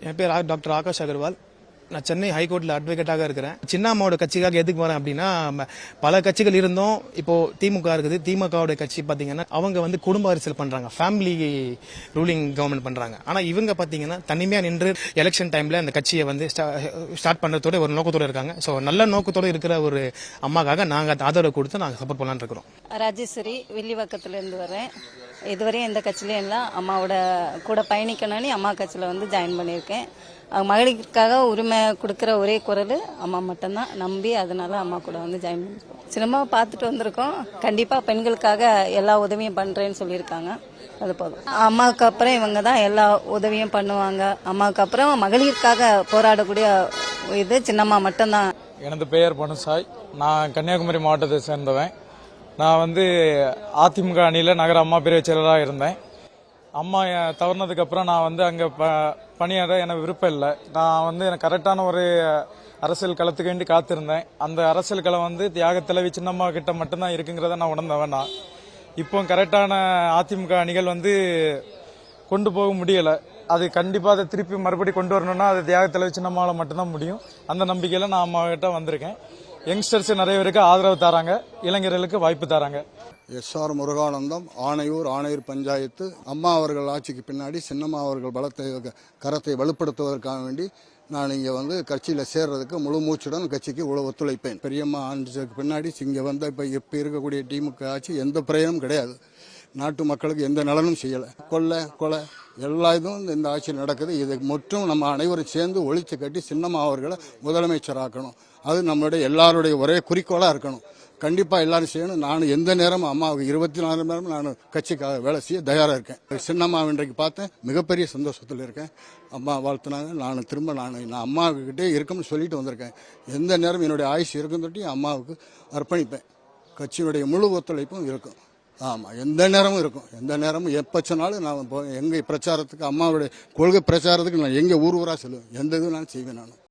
என் பேர் டாக்டர் ஆகாஷ் அகர்வால். நான் சென்னை ஹைகோர்ட்டில் அட்வொகேட்டாக இருக்கிறேன். சின்னம்மாவோட கட்சிக்காக எதுக்கு வரேன் அப்படின்னா, பல கட்சிகள் இருந்தும் இப்போ திமுக இருக்குது. திமுகவோட கட்சி பார்த்தீங்கன்னா அவங்க வந்து குடும்ப அரசியல் பண்றாங்க, ஃபேமிலி ரூலிங் கவர்மெண்ட் பண்றாங்க. ஆனா இவங்க பார்த்தீங்கன்னா தனிமையா நின்று எலெக்ஷன் டைம்ல அந்த கட்சியை வந்து ஸ்டார்ட் பண்றதோட ஒரு நோக்கத்தோட இருக்காங்க. ஸோ நல்ல நோக்கத்தோட இருக்கிற ஒரு அம்மாக்காக நாங்கள் ஆதரவு கொடுத்து நாங்கள் சப்போர்ட் பண்ணலான்னு இருக்கிறோம். ராஜேஸ்வரி வில்லிவாக்கத்திலேருந்து வரேன். இதுவரையும் எந்த கட்சியிலையும் இல்லை, அம்மாவோட கூட பயணிக்கணும்னு அம்மா கட்சியில் வந்து ஜாயின் பண்ணியிருக்கேன். மகளிருக்காக உரிமை கொடுக்குற ஒரே குரல் அம்மா மட்டும்தான் நம்பி, அதனால அம்மா கூட வந்து ஜாயின் பண்ணியிருக்கோம். சினிமாவை பார்த்துட்டு வந்திருக்கோம். கண்டிப்பாக பெண்களுக்காக எல்லா உதவியும் பண்ணுறேன்னு சொல்லியிருக்காங்க. அது போதும். அம்மாவுக்கு அப்புறம் இவங்க தான் எல்லா உதவியும் பண்ணுவாங்க. அம்மாவுக்கு அப்புறம் மகளிருக்காக போராடக்கூடிய இது சின்னம்மா மட்டும்தான். எனது பெயர் பனுசாய். நான் கன்னியாகுமரி மாவட்டத்தை சேர்ந்தவன். நான் வந்து அதிமுக அணியில் நகர அம்மா பிரிவு செயலராக இருந்தேன். அம்மா தவறினதுக்கு அப்புறம் நான் வந்து அங்கே பணியாட எனக்கு விருப்பம் இல்லை. நான் வந்து எனக்கு கரெக்டான ஒரு அரசியல் களத்துக்கு வேண்டி காத்திருந்தேன். அந்த அரசியல் களம் வந்து தியாக தலைவி சின்னம்மா கிட்ட மட்டும்தான் இருக்குங்கிறத நான் உணர்ந்தவன். நான் இப்போ கரெக்டான அதிமுக அணிகள் வந்து கொண்டு போக முடியலை. அது கண்டிப்பாக அதை திருப்பி மறுபடி கொண்டு வரணும்னா அது தியாக தலைவி சின்னம்மாவில் மட்டும்தான் முடியும். அந்த நம்பிக்கையில் நான் அம்மா கிட்ட வந்திருக்கேன். யங்ஸ்டர்ஸ் நிறைய பேருக்கு ஆதரவு தராங்க, இளைஞர்களுக்கு வாய்ப்பு தராங்க. எஸ்ஆர் முருகானந்தம், ஆணையூர் பஞ்சாயத்து. அம்மா அவர்கள் ஆட்சிக்கு பின்னாடி சின்னம்மா அவர்கள் கரத்தை வலுப்படுத்துவதற்காக வேண்டி நான் இங்கே வந்து கட்சியில் சேர்றதுக்கு முழு மூச்சுடன் கட்சிக்கு ஒத்துழைப்பேன். பெரியம்மா ஆட்சிக்கு பின்னாடி இங்கே வந்த இப்போ இருக்கக்கூடிய திமுக ஆட்சி எந்த பிரயோஜனமும் கிடையாது. நாட்டு மக்களுக்கு எந்த நலனும் செய்யலை. கொலை எல்லா இதுவும் இந்த ஆட்சியில் நடக்குது. இதை மட்டும் நம்ம அனைவரும் சேர்ந்து ஒழிச்சு கட்டி சின்னம்மா அவர்களை முதலமைச்சராக்கணும். அது நம்மளுடைய எல்லாருடைய ஒரே குறிக்கோளாக இருக்கணும். கண்டிப்பாக எல்லாரும் செய்யணும். நான் எந்த நேரமும் அம்மாவுக்கு 24 மணி நேரமும் நான் கட்சிக்காக வேலை செய்ய தயாராக இருக்கேன். சின்னம்மா இன்றைக்கு பார்த்தேன், மிகப்பெரிய சந்தோஷத்தில் இருக்கேன். அம்மா வாழ்த்துனாங்க. நான் அம்மாவுக்கிட்டே இருக்கும்னு சொல்லிட்டு வந்திருக்கேன். எந்த நேரம் என்னுடைய ஆயுஷ் இருக்கும் தொட்டி அம்மாவுக்கு அர்ப்பணிப்பேன். கட்சியினுடைய முழு ஒத்துழைப்பும் இருக்கும். ஆமாம், எந்த நேரமும் இருக்கும். எந்த நேரமும் எப்போ சொன்னாலும் நான் எங்கே பிரச்சாரத்துக்கு, அம்மாவுடைய கொள்கை பிரச்சாரத்துக்கு நான் எங்கே ஊராக செல்லுவேன். எந்த இதுவும் நான் செய்வேன். நான்